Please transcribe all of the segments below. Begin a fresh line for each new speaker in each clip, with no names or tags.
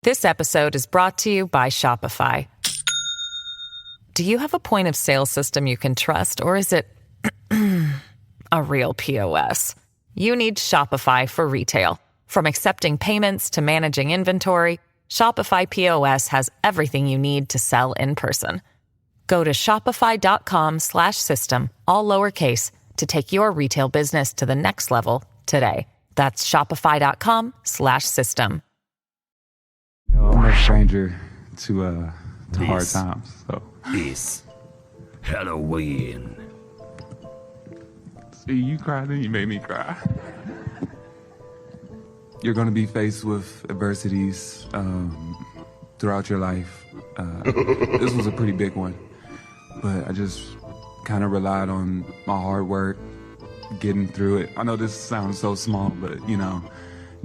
This episode is brought to you by Shopify. Do you have a point of sale system you can trust, or is it a real POS? You need Shopify for retail. From accepting payments to managing inventory, Shopify POS has everything you need to sell in person. Go to shopify.com/system, all lowercase, to take your retail business to the next level today. That's shopify.com/system.
I'm no stranger to hard times. So
It's Halloween.
see, you cried and you made me cry. You're going to be faced with adversities throughout your life. This was a pretty big one, but I just kind of relied on my hard work, getting through it. I know this sounds so small, but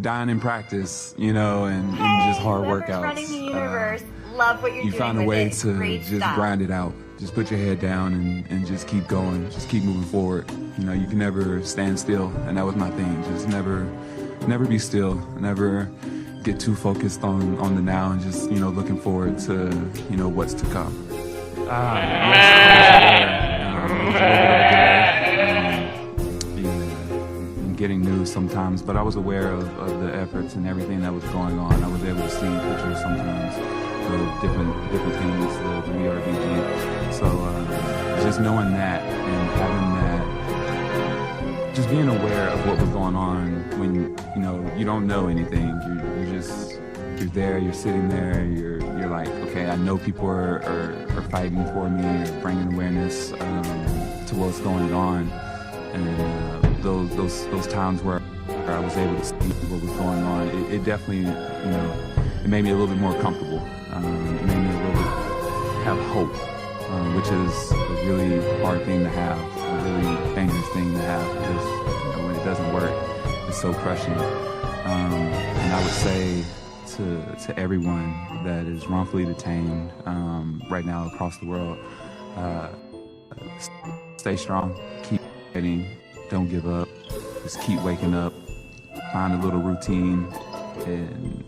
dying in practice, and just hard workouts.
Running the universe. Love what you're
You
doing.
found a
with
way
it.
to
Great
just
stuff.
grind it out. Just put your head down and just keep going. Just keep moving forward. You can never stand still, and that was my thing. Just never be still. Never get too focused on the now, and just looking forward to what's to come. Getting news sometimes, but I was aware of the efforts and everything that was going on. I was able to see pictures sometimes of different things, the VRBG. So just knowing that and having that, just being aware of what was going on when you don't know anything. You're there, you're sitting there, you're like, okay, I know people are fighting for me, or bringing awareness to what's going on. And those times where I was able to see what was going on, it definitely, it made me a little bit more comfortable. It made me a little bit have hope, which is a really hard thing to have, a really dangerous thing to have, because when it doesn't work, it's so crushing. And I would say to everyone that is wrongfully detained right now across the world, stay strong, keep fighting, don't give up, just keep waking up, find a little routine and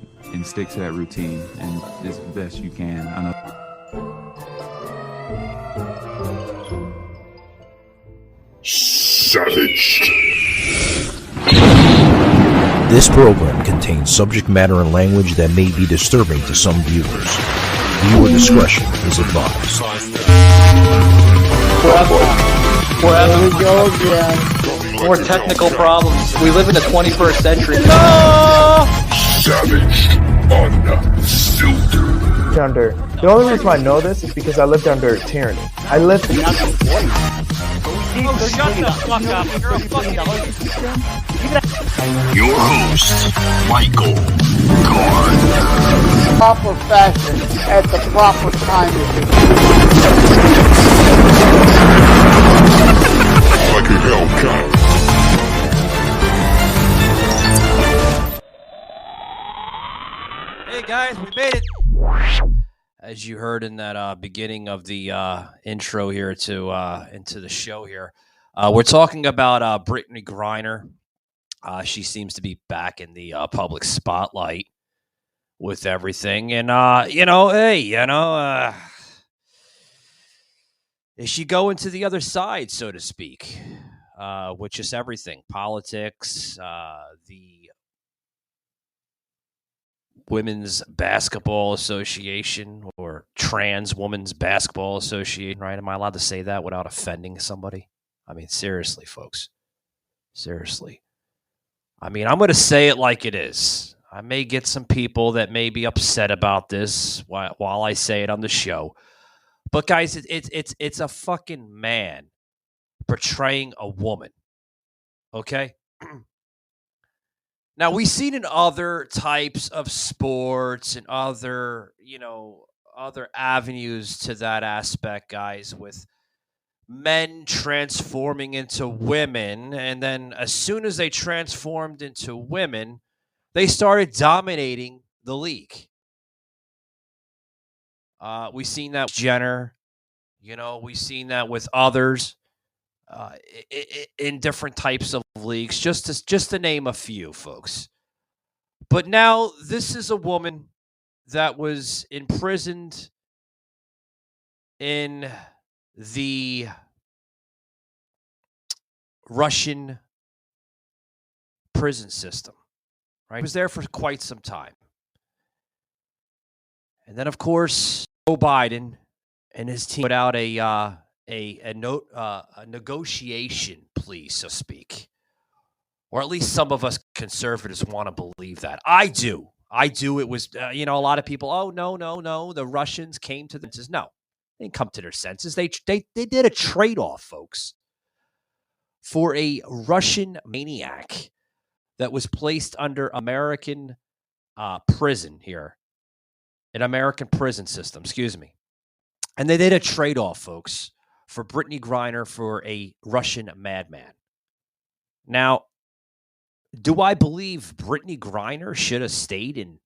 stick to that routine, and as best you can. I know.
Savage.
This program contains subject matter and language that may be disturbing to some viewers. Viewer discretion is advised.
There we go again. More technical problems. We live in the 21st century.
Savage. Unfiltered.
Under. The only reason I know this is because I lived under tyranny. I lived.
Oh, shut the fuck up. You're a fucking...
Your host, Michael Griner.
Proper fashion at the proper time.
Like a Hellcat.
Hey guys, we made it. As you heard in that beginning of the intro here into the show here, we're talking about Brittney Griner. She seems to be back in the public spotlight with everything, and is she going to the other side, so to speak, with just everything, politics, the Women's Basketball Association, or Trans Women's Basketball Association, right? Am I allowed to say that without offending somebody? I mean, seriously, folks. Seriously. I mean, I'm going to say it like it is. I may get some people that may be upset about this while I say it on the show. But guys, it's a fucking man portraying a woman. Okay? Now, we've seen in other types of sports and other avenues to that aspect, guys, with men transforming into women. And then as soon as they transformed into women, they started dominating the league. We've seen that with Jenner. We've seen that with others. In different types of leagues, just to name a few, folks. But now this is a woman that was imprisoned in the Russian prison system, right? He was there for quite some time. And then, of course, Joe Biden and his team put out a negotiation plea, so to speak. Or at least some of us conservatives want to believe that. I do. It was, a lot of people, oh, no. The Russians came to their senses. No, they didn't come to their senses. They did a trade-off, folks, for a Russian maniac that was placed under American prison here, an American prison system, excuse me. And they did a trade-off, folks, for Brittney Griner for a Russian madman. Now, do I believe Brittney Griner should have stayed in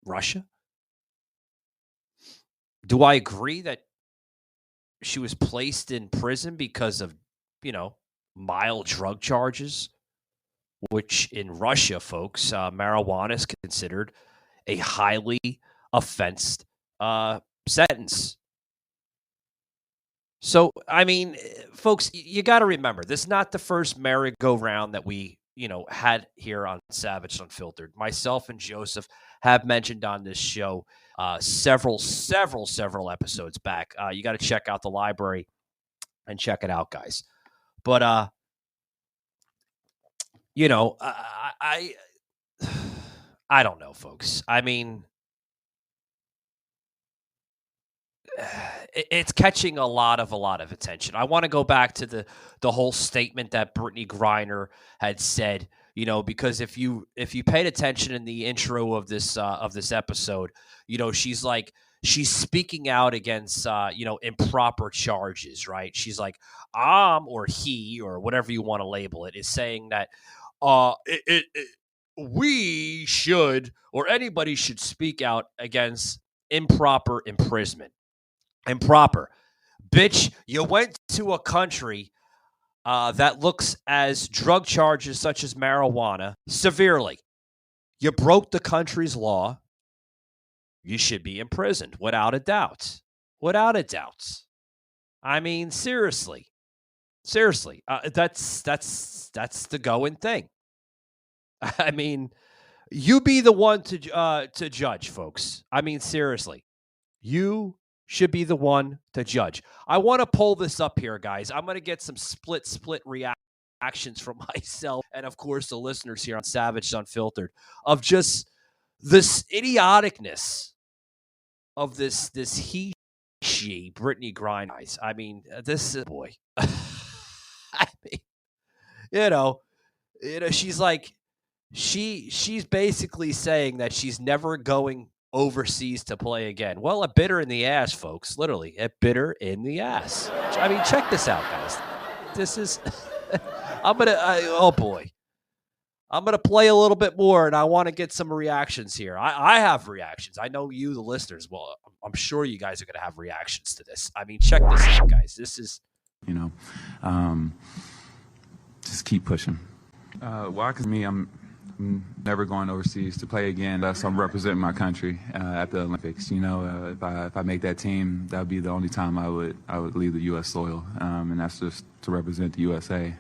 Russia? Do I agree that she was placed in prison because of, mild drug charges, which in Russia, folks, marijuana is considered a highly offensive sentence. So, folks, you got to remember, this is not the first merry-go-round that we, had here on Savage Unfiltered. Myself and Joseph have mentioned on this show several episodes back. You got to check out the library and check it out, guys. But, I don't know, folks. It's catching a lot of attention. I want to go back to the whole statement that Brittney Griner had said, because if you paid attention in the intro of this episode, she's speaking out against improper charges, right? She's like, or he, or whatever you want to label it, is saying that we should, or anybody should, speak out against improper imprisonment. Improper. Bitch, you went to a country that looks as drug charges such as marijuana severely. You broke the country's law. You should be imprisoned, without a doubt. Without a doubt. Seriously. Seriously. That's the going thing. You be the one to judge, folks. Seriously. You should be the one to judge. I want to pull this up here, guys. I'm going to get some split reactions from myself and, of course, the listeners here on Savage Unfiltered of just this idioticness of this she Brittney Griner. This is boy. She's like, she's basically saying that she's never going overseas to play again. Well, it bit her in the ass, folks. Literally, it bit her in the ass. Check this out, guys. This is, oh boy. I'm going to play a little bit more, and I want to get some reactions here. I have reactions. I know you, the listeners, well, I'm sure you guys are going to have reactions to this. Check this out, guys. This is,
just keep pushing. Because me, I'm never going overseas to play again unless I'm representing my country at the Olympics. If I make that team, that would be the only time I would leave the U.S. soil, and that's just to represent the USA.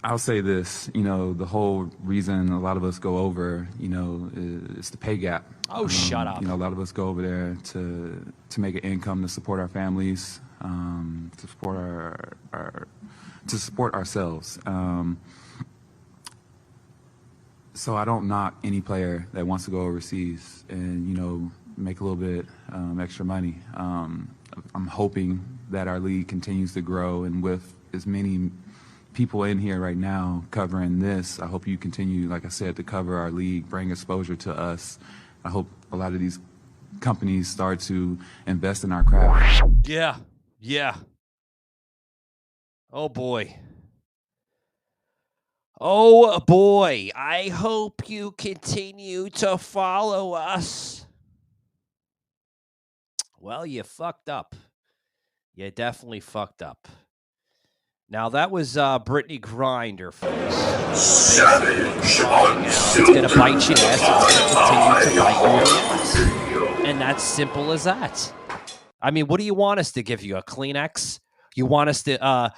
I'll say this, the whole reason a lot of us go over, is the pay gap.
Oh, shut up.
A lot of us go over there to make an income to support our families, to support ourselves. So I don't knock any player that wants to go overseas and, make a little bit extra money. I'm hoping that our league continues to grow, and with as many people in here right now covering this, I hope you continue, like I said, to cover our league, bring exposure to us. I hope a lot of these companies start to invest in our craft.
Yeah. Oh, boy. Oh, boy. I hope you continue to follow us. Well, you fucked up. You definitely fucked up. Now, that was Brittney Griner, folks.
Savage
It's going to bite your ass. It's going to continue to bite your ass. And that's simple as that. I mean, what do you want us to give you? A Kleenex? You want us to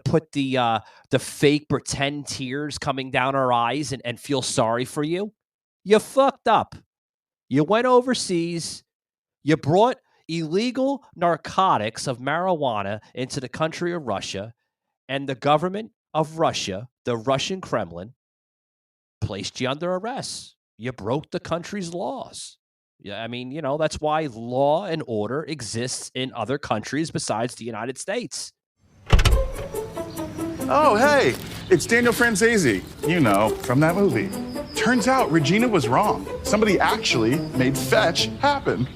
put the fake pretend tears coming down our eyes and feel sorry for you? You fucked up. You went overseas. You brought illegal narcotics of marijuana into the country of Russia. And the government of Russia, the Russian Kremlin, placed you under arrest. You broke the country's laws. Yeah, I mean, that's why law and order exists in other countries besides the United States.
Oh, hey, it's Daniel Franzese, from that movie. Turns out Regina was wrong. Somebody actually made Fetch happen.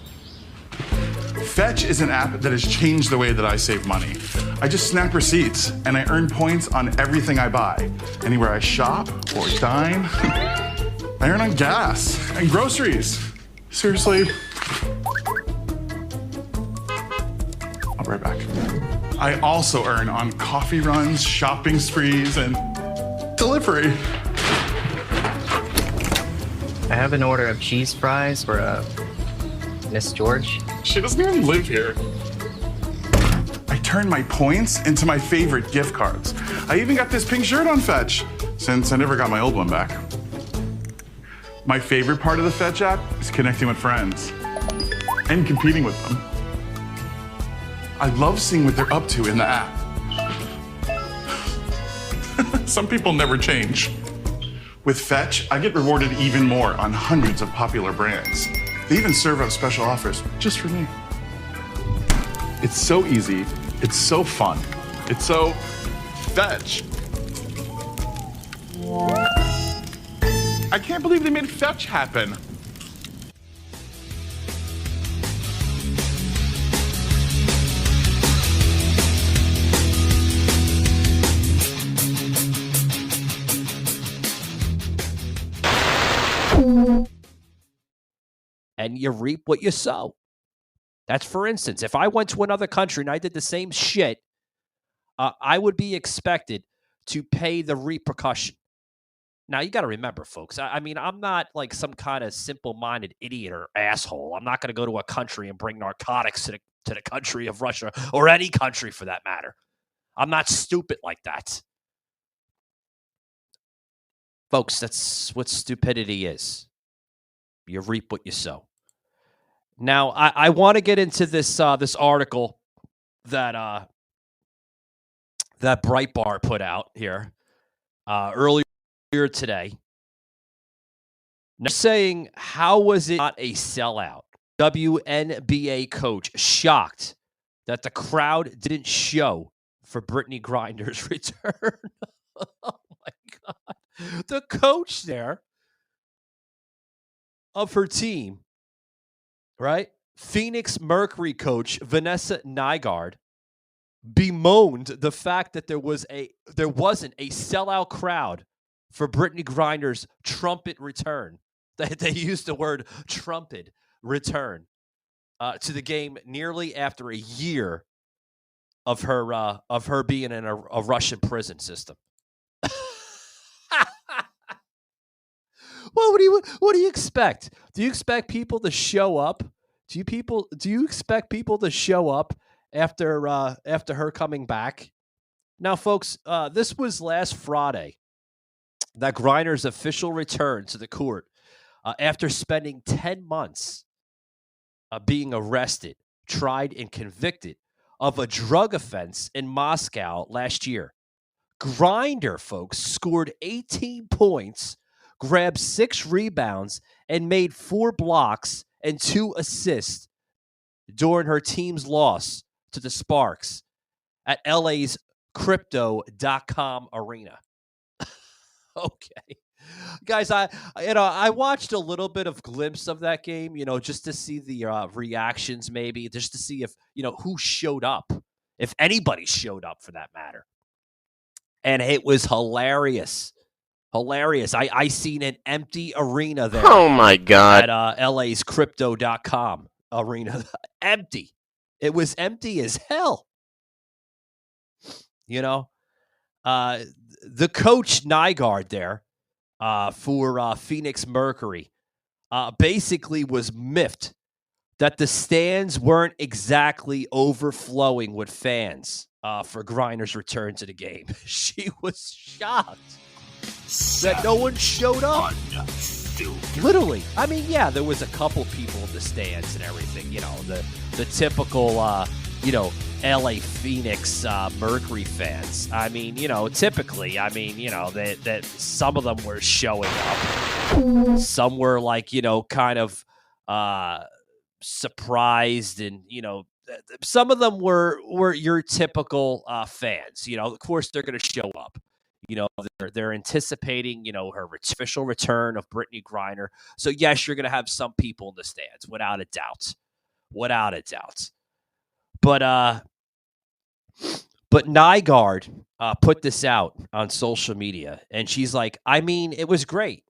Fetch is an app that has changed the way that I save money. I just snap receipts and I earn points on everything I buy. Anywhere I shop or dine, I earn on gas and groceries. Seriously. I'll be right back. I also earn on coffee runs, shopping sprees, and delivery.
I have an order of cheese fries for Miss George.
She doesn't even live here. I turn my points into my favorite gift cards. I even got this pink shirt on Fetch, since I never got my old one back. My favorite part of the Fetch app is connecting with friends and competing with them. I love seeing what they're up to in the app. Some people never change. With Fetch, I get rewarded even more on hundreds of popular brands. They even serve up special offers just for me. It's so easy. It's so fun. It's so Fetch. I can't believe they made Fetch happen.
And you reap what you sow. That's, for instance, if I went to another country and I did the same shit, I would be expected to pay the repercussion. Now, you got to remember, folks, I mean, I'm not like some kind of simple-minded idiot or asshole. I'm not going to go to a country and bring narcotics to the country of Russia or any country for that matter. I'm not stupid like that. Folks, that's what stupidity is. You reap what you sow. Now, I want to get into this article that Breitbart put out here earlier today. Now, saying, how was it not a sellout? WNBA coach shocked that the crowd didn't show for Brittney Griner's return. Oh my God. The coach there of her team, right? Phoenix Mercury coach Vanessa Nygaard bemoaned the fact that there wasn't a sellout crowd for Brittney Griner's trumpet return. They used the word trumpet return to the game nearly after a year of her being in a Russian prison system. Well, what do you expect? Do you expect people to show up? Do you expect people to show up after her coming back? Now, folks, this was last Friday that Griner's official return to the court after spending 10 months being arrested, tried, and convicted of a drug offense in Moscow last year. Griner, folks, scored 18 points, grabbed 6 rebounds, and made 4 blocks and 2 assists during her team's loss to the Sparks at LA's Crypto.com arena. Okay. Guys, I watched a little bit of glimpse of that game, just to see the reactions, maybe just to see if, who showed up, if anybody showed up for that matter. And it was hilarious. Hilarious. I seen an empty arena there.
Oh my God.
At LA's Crypto.com arena. Empty. It was empty as hell. The coach Nygaard there for Phoenix Mercury basically was miffed that the stands weren't exactly overflowing with fans for Griner's return to the game. She was shocked that no one showed up. Literally. I mean, yeah, there was a couple people in the stands and everything. You know, the typical, LA Phoenix Mercury fans. I mean, typically, that some of them were showing up. Some were like, kind of surprised, and some of them were your typical fans. Of course they're going to show up. They're anticipating her official return of Brittney Griner. So yes, you're going to have some people in the stands, without a doubt. But Nygaard put this out on social media, and she's like, I mean, it was great,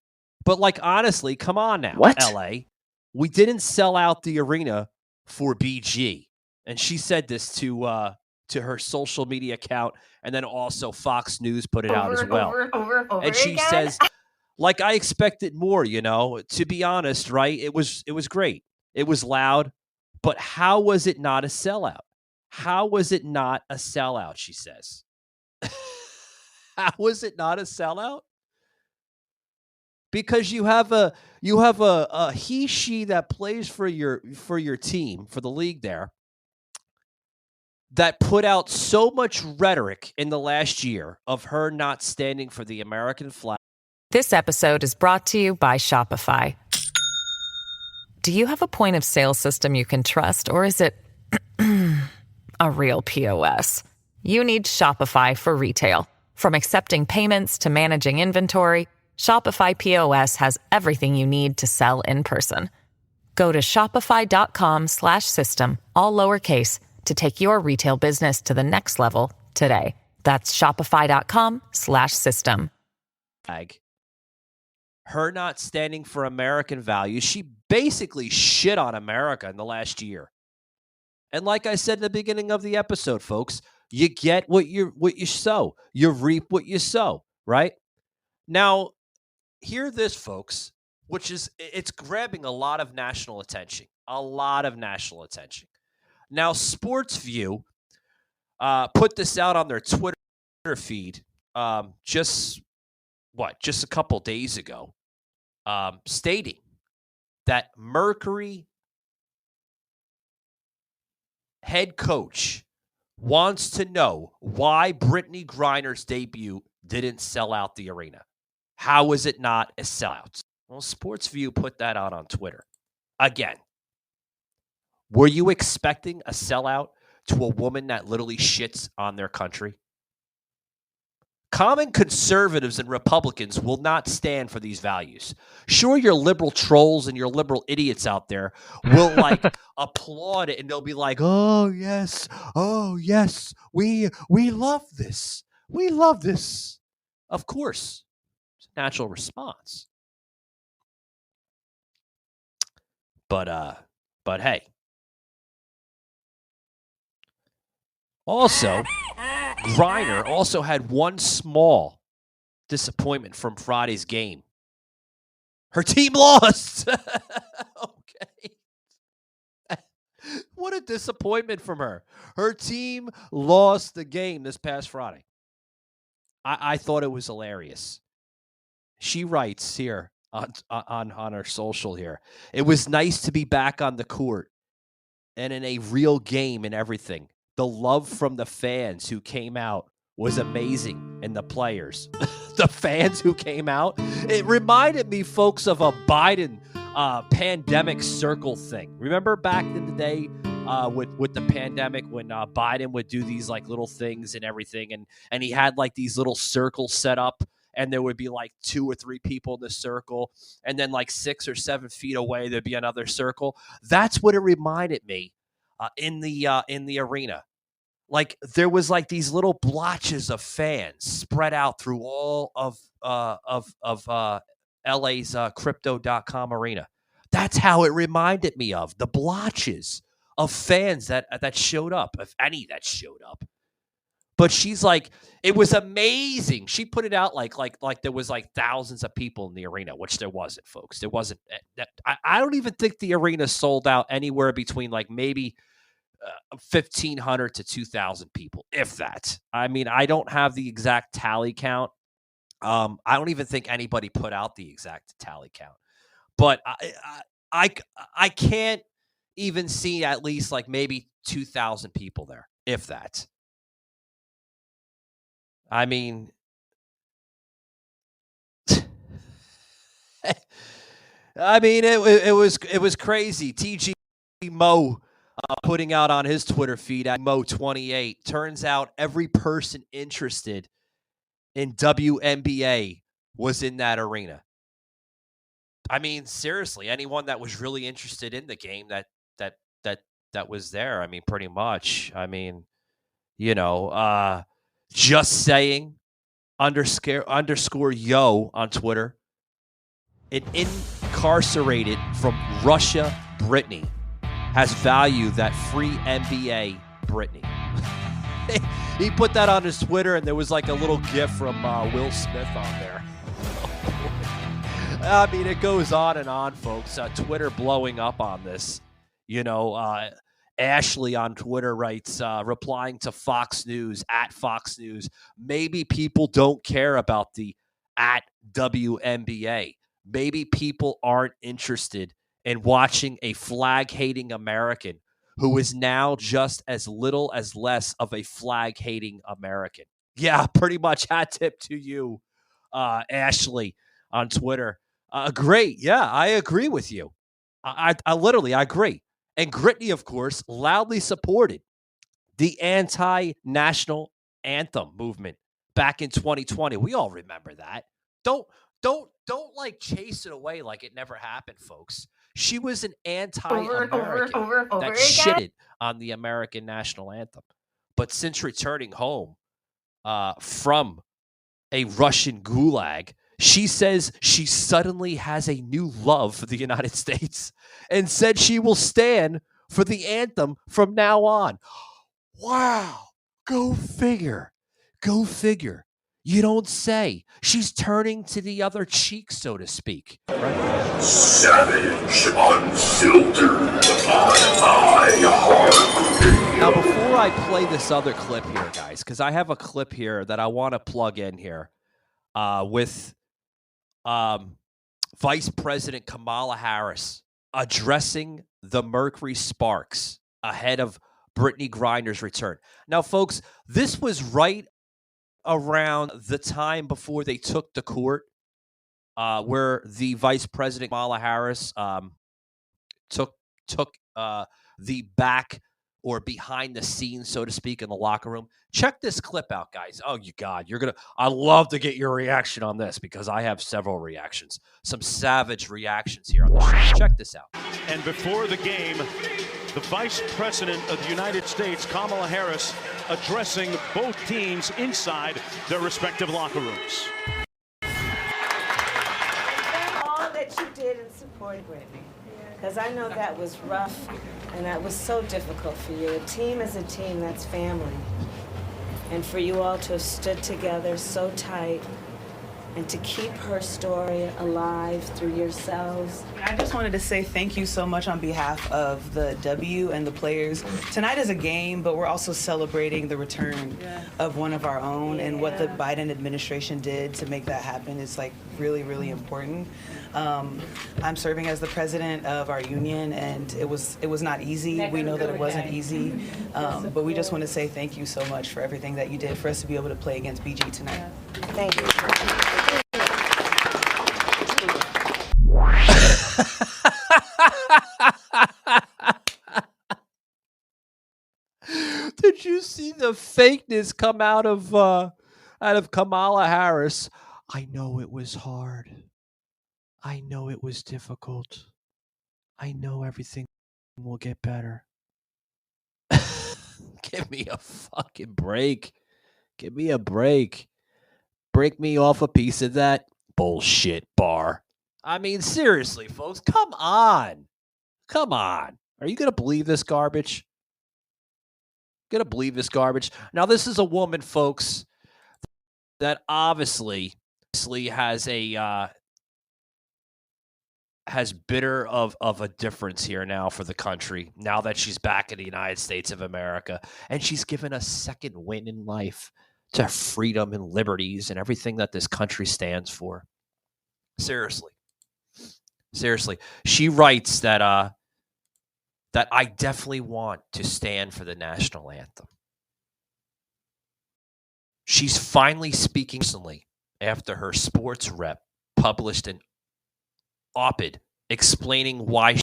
but like, honestly, come on now,
What?
LA. We didn't sell out the arena for BG. And she said this to her social media account, and then also Fox News put it out as well.
Over
And she
again?
says, like, I expected more, to be honest, right? It was great. It was loud, but how was it not a sellout? How was it not a sellout, she says. How was it not a sellout? Because you have a he/she that plays for your team, for the league there, that put out so much rhetoric in the last year of her not standing for the American flag.
This episode is brought to you by Shopify. Do you have a point of sale system you can trust, or is it a real POS? You need Shopify for retail. From accepting payments to managing inventory, Shopify POS has everything you need to sell in person. Go to shopify.com/system, all lowercase, to take your retail business to the next level today. That's shopify.com/system.
Her not standing for American values, she basically shit on America in the last year. And like I said in the beginning of the episode, folks, you get what you sow. You reap what you sow, right? Now, hear this, folks, it's grabbing a lot of national attention. Now, Sports View put this out on their Twitter feed just a couple days ago, stating that Mercury head coach wants to know why Brittney Griner's debut didn't sell out the arena. How is it not a sellout? Well, Sports View put that out on Twitter. Again, were you expecting a sellout to a woman that literally shits on their country? Common conservatives and Republicans will not stand for these values. Sure, your liberal trolls and your liberal idiots out there will applaud it, and they'll be like, oh yes, we love this. We love this. Of course. It's a natural response. But hey. Also, Griner also had one small disappointment from Friday's game. Her team lost. Okay. What a disappointment from her. Her team lost the game this past Friday. I thought it was hilarious. She writes here on her social here, it was nice to be back on the court and in a real game and everything. The love from the fans who came out was amazing, and the players. The fans who came out, it reminded me, folks, of a Biden pandemic circle thing. Remember back in the day with the pandemic when Biden would do these like little things and everything, and he had like these little circles set up, and there would be like 2 or 3 people in the circle, and then like 6 or 7 feet away there'd be another circle. That's what it reminded me in the arena. Like there was like these little blotches of fans spread out through all of LA's crypto.com arena. That's how it reminded me of the blotches of fans that showed up, if any that showed up. But she's like, it was amazing. She put it out like there was like thousands of people in the arena, which there wasn't, folks. There wasn't. I don't even think the arena sold out anywhere between like maybe 1,500 to 2,000 people, if that. I mean, I don't have the exact tally count. I don't even think anybody put out the exact tally count, but I can't even see at least like maybe 2,000 people there, if that. I mean, it was crazy. TG Mo putting out on his Twitter feed at Mo28. Turns out every person interested in WNBA was in that arena. I mean, seriously, anyone that was really interested in the game that was there. I mean, pretty much. I mean, just saying underscore yo on Twitter. An incarcerated from Russia, Brittney, has value that free NBA Brittney. He put that on his Twitter, and there was like a little gif from Will Smith on there. I mean, it goes on and on, folks. Twitter blowing up on this. Ashley on Twitter writes, replying to Fox News, at Fox News, maybe people don't care about the at WNBA. Maybe people aren't interested in watching a flag-hating American who is now just as little as less of a flag-hating American. Yeah, pretty much hat tip to you, Ashley on Twitter. Great. Yeah, I agree with you. I literally agree. And Brittney, of course, loudly supported the anti-national anthem movement back in 2020. We all remember that. Don't like chase it away like it never happened, folks. She was an anti-American that shitted on the American national anthem. But since returning home from a Russian gulag, she says she suddenly has a new love for the United States and said she will stand for the anthem from now on. Wow. Go figure. Go figure. You don't say. She's turning to the other cheek, so to speak. Right?
Savage, unfiltered, I
Now, before I play this other clip here, guys, because I have a clip here that I want to plug in here with Vice President Kamala Harris addressing the Mercury Sparks ahead of Brittney Griner's return. Now, folks, this was right around the time before they took the court, where the Vice President Kamala Harris took the back or behind the scenes, so to speak, in the locker room. Check this clip out, guys. Oh, I love to get your reaction on this because I have several reactions, some savage reactions here on the show. Check this out.
And before the game, the Vice President of the United States, Kamala Harris, addressing both teams inside their respective locker rooms.
All that you did in support of Brittney, because I know that was rough and that was so difficult for you. A team is a team, that's family. And for you all to have stood together so tight and to keep her story alive through yourselves.
I just wanted to say thank you so much on behalf of the W and the players. Tonight is a game, but we're also celebrating the return of one of our own, and what the Biden administration did to make that happen is like really, really important. I'm serving as the president of our union, and it was not easy. We know that it wasn't easy, but we just want to say thank you so much for everything that you did for us to be able to play against BG tonight.
Thank you.
Did you see the fakeness come out of Kamala Harris? I know it was hard. I know it was difficult. I know everything will get better. Give me a fucking break. Give me a break. Break me off a piece of that bullshit bar. I mean, seriously, folks, come on. Come on. Are you going to believe this garbage? Gonna believe this garbage. Now, this is a woman, folks, that obviously has a has bitter of a difference here now for the country, now that she's back in the United States of America, and she's given a second win in life to freedom and liberties and everything that this country stands for. Seriously. She writes that that I definitely want to stand for the national anthem. She's finally speaking recently after her sports rep published an op-ed explaining why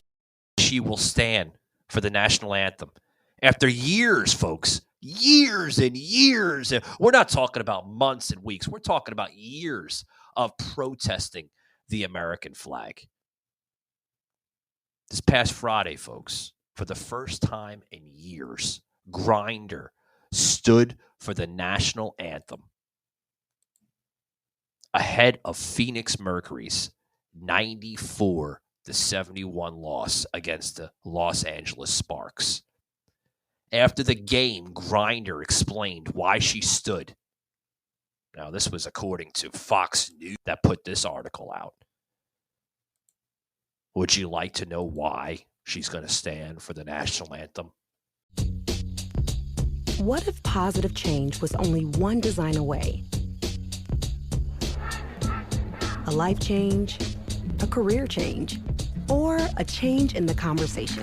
she will stand for the national anthem. After years, folks, years and years, and we're not talking about months and weeks, we're talking about years of protesting the American flag. This past Friday, folks, for the first time in years, Griner stood for the national anthem ahead of Phoenix Mercury's 94-71 loss against the Los Angeles Sparks. After the game, Griner explained why she stood. Now, this was according to Fox News that put this article out. Would you like to know why she's going to stand for the national anthem?
What if positive change was only one design away? A life change, a career change, or a change in the conversation.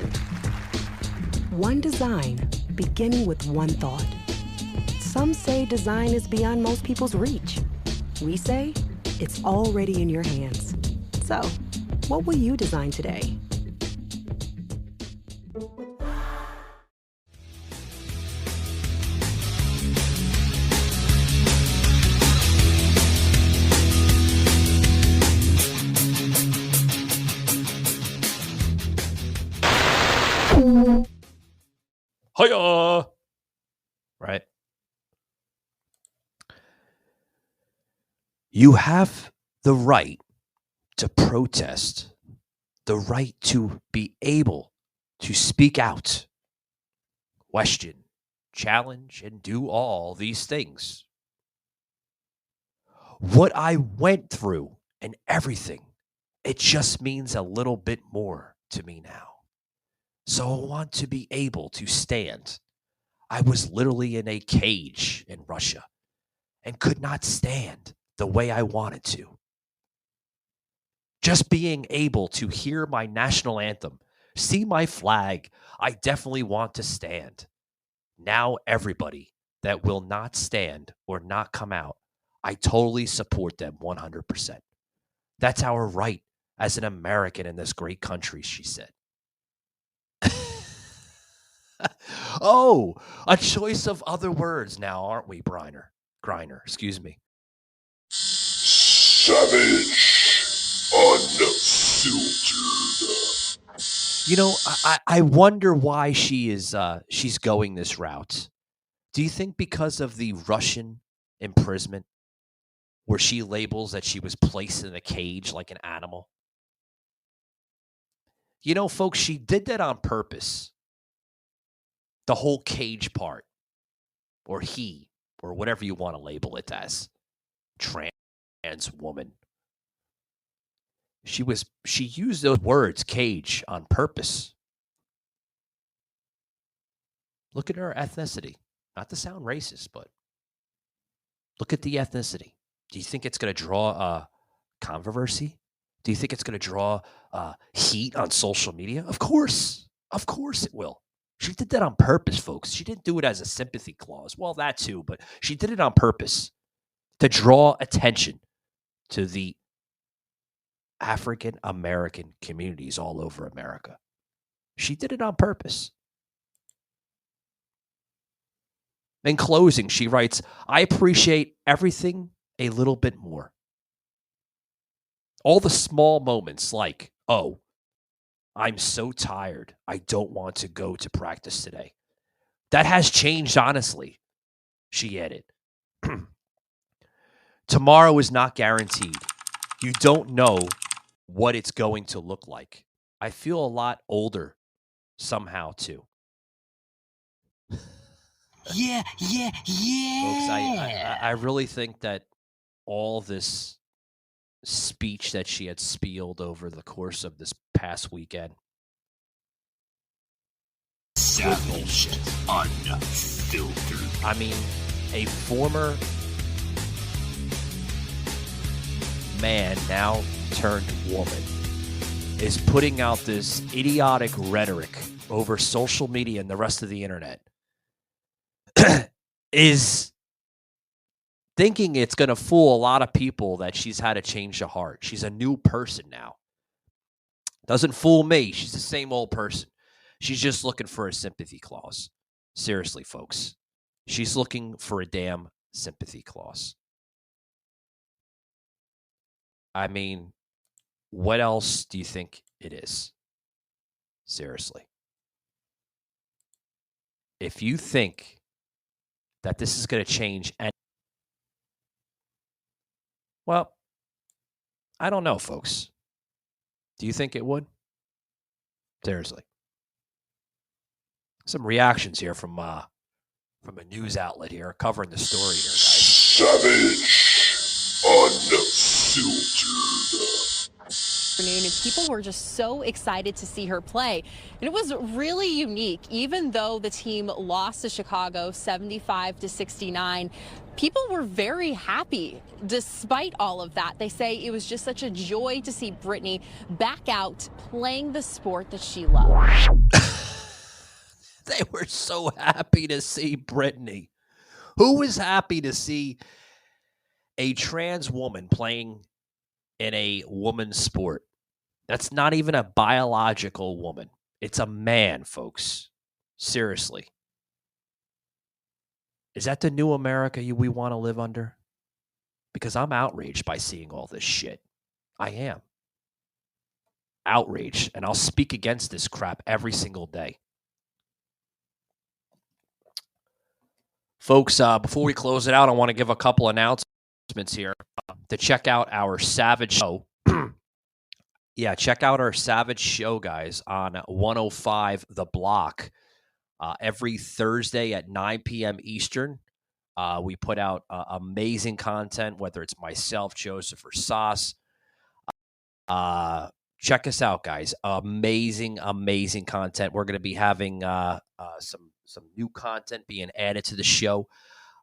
One design, beginning with one thought. Some say design is beyond most people's reach. We say it's already in your hands. So, what will you design today?
Hiya! Right? You have the right to protest, the right to be able to speak out, question, challenge, and do all these things. What I went through and everything, it just means a little bit more to me now. So I want to be able to stand. I was literally in a cage in Russia and could not stand the way I wanted to. Just being able to hear my national anthem, see my flag, I definitely want to stand. Now everybody that will not stand or not come out, I totally support them 100%. That's our right as an American in this great country, she said. Oh, a choice of other words now, aren't we, Griner, excuse me.
Savage. Unfiltered.
You know, I wonder why she's going this route. Do you think because of the Russian imprisonment where she labels that she was placed in a cage like an animal? You know, folks, she did that on purpose. The whole cage part, or he, or whatever you want to label it as, trans woman. She used those words, cage, on purpose. Look at her ethnicity. Not to sound racist, but look at the ethnicity. Do you think it's going to draw controversy? Do you think it's going to draw heat on social media? Of course it will. She did that on purpose, folks. She didn't do it as a sympathy clause. Well, that too, but she did it on purpose to draw attention to the African American communities all over America. She did it on purpose. In closing, she writes, I appreciate everything a little bit more. All the small moments like, oh, I'm so tired. I don't want to go to practice today. That has changed, honestly, she added. Tomorrow is not guaranteed. You don't know what it's going to look like. I feel a lot older somehow, too. Yeah. Folks, I really think that all this speech that she had spieled over the course of this past weekend.
Savage Unfiltered.
I mean, a former man, now turned woman, is putting out this idiotic rhetoric over social media and the rest of the internet. Is thinking it's going to fool a lot of people that she's had a change of heart. She's a new person now. Doesn't fool me. She's the same old person. She's just looking for a sympathy clause. Seriously, folks. She's looking for a damn sympathy clause. I mean, what else do you think it is? Seriously. If you think that this is going to change, and well, I don't know, folks. Do you think it would? Seriously. Some reactions here from a news outlet here covering the story here, guys.
Savage Unfiltered.
And people were just so excited to see her play. And it was really unique. Even though the team lost to Chicago 75-69, people were very happy despite all of that. They say it was just such a joy to see Brittney back out playing the sport that she loves.
They were so happy to see Brittney. Who was happy to see a trans woman playing in a woman's sport? That's not even a biological woman. It's a man, folks. Seriously. Is that the new America we want to live under? Because I'm outraged by seeing all this shit. I am. Outraged. And I'll speak against this crap every single day. Folks, before we close it out, I want to give a couple announcements here. To check out our Savage show. Yeah, check out our Savage show, guys, on 105 The Block. Every Thursday at 9 p.m. Eastern. We put out amazing content, whether it's myself, Joseph, or Sauce. Check us out, guys. Amazing content. We're going to be having some new content being added to the show.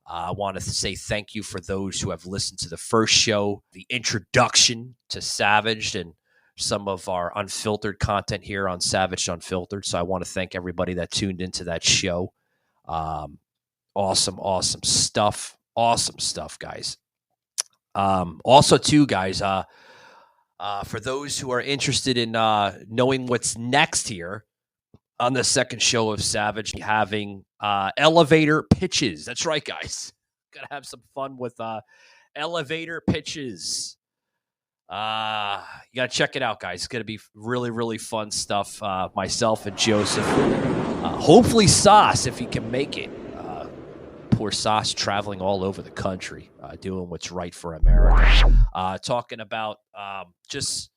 I want to say thank you for those who have listened to the first show, the introduction to Savage, and some of our unfiltered content here on Savage Unfiltered. So I want to thank everybody that tuned into that show. Awesome stuff. Awesome stuff, guys. Also, too, guys, for those who are interested in knowing what's next here, on the second show of Savage, having elevator pitches. That's right, guys. Got to have some fun with elevator pitches. You got to check it out, guys. It's going to be really fun stuff. Myself and Joseph. Hopefully Sauce, if he can make it. Poor Sauce traveling all over the country, doing what's right for America. Talking about just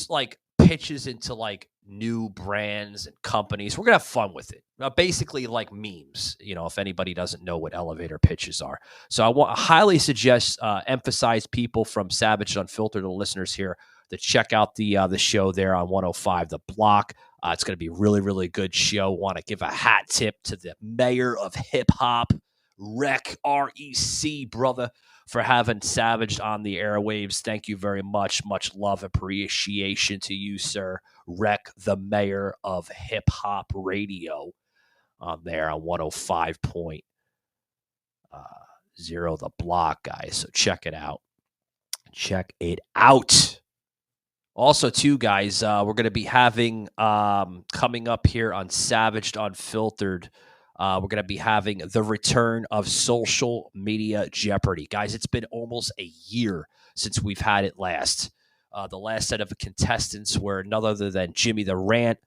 like pitches into like new brands and companies. We're going to have fun with it. Basically like memes, if anybody doesn't know what elevator pitches are. So I highly suggest, emphasize people from Savage Unfiltered, the listeners here, to check out the show there on 105 The Block. It's going to be a really good show. Want to give a hat tip to the mayor of hip hop, Rec, REC, brother, for having Savage on the airwaves. Thank you very much. Much love, appreciation to you, sir. Rec, the mayor of hip hop radio, on there on 105.0 The Block, guys. So check it out. Check it out. Also, too, guys, we're going to be having coming up here on Savage Unfiltered. We're going to be having the return of Social Media Jeopardy. Guys, it's been almost a year since we've had it last. The last set of contestants were none other than Jimmy the Rant,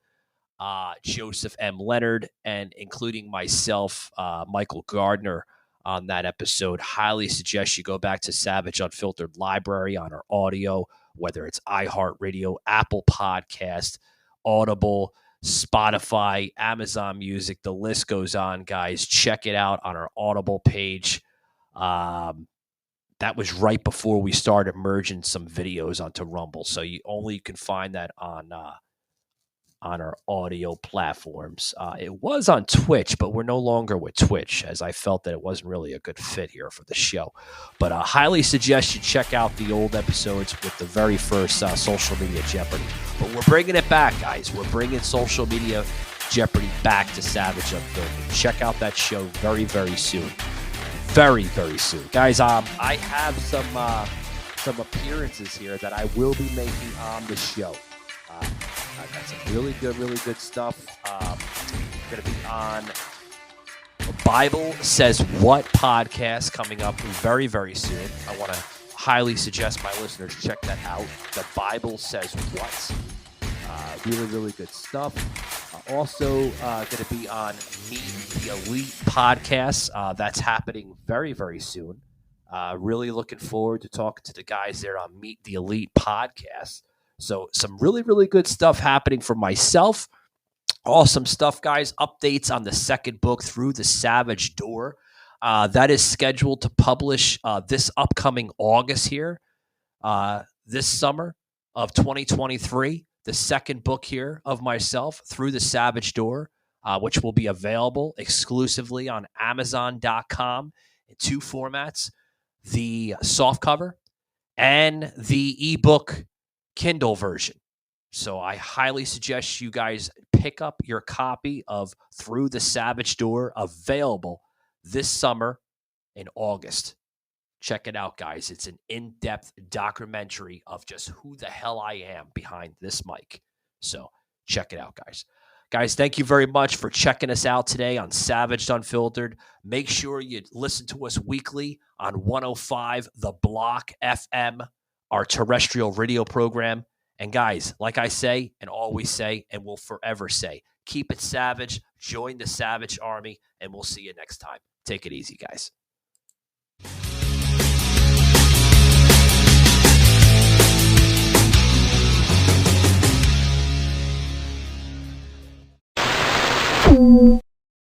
Joseph M. Leonard, and including myself, Michael Gardner, on that episode. Highly suggest you go back to Savage Unfiltered library on our audio, whether it's iHeartRadio, Apple Podcast, Audible, Spotify, Amazon Music. The list goes on, guys. Check it out on our Audible page. That was right before we started merging some videos onto Rumble, so you can find that on our audio platforms. It was on Twitch, but we're no longer with Twitch, as I felt that it wasn't really a good fit here for the show. But I highly suggest you check out the old episodes with the very first Social Media Jeopardy. But we're bringing it back, guys. We're bringing Social Media Jeopardy back to Savage Unfiltered. Check out that show very, very soon. Very, very soon. Guys, I have some appearances here that I will be making on the show. I've got some really good stuff. Going to be on the Bible Says What podcast coming up very, very soon. I want to highly suggest my listeners check that out. The Bible Says What. Really good stuff. Also going to be on Meet the Elite podcast. That's happening very, very soon. Really looking forward to talking to the guys there on Meet the Elite podcast. So some really good stuff happening for myself. Awesome stuff, guys. Updates on the second book, Through the Savage Door. That is scheduled to publish this upcoming August here, this summer of 2023. The second book here of myself, Through the Savage Door, which will be available exclusively on Amazon.com in two formats, the softcover and the ebook Kindle version. So I highly suggest you guys pick up your copy of Through the Savage Door, available this summer in August. Check it out, guys. It's an in-depth documentary of just who the hell I am behind this mic. So check it out, guys. Guys, thank you very much for checking us out today on Savage Unfiltered. Make sure you listen to us weekly on 105 The Block FM, our terrestrial radio program. And guys, like I say and always say and will forever say, keep it savage, join the Savage Army, and we'll see you next time. Take it easy, guys.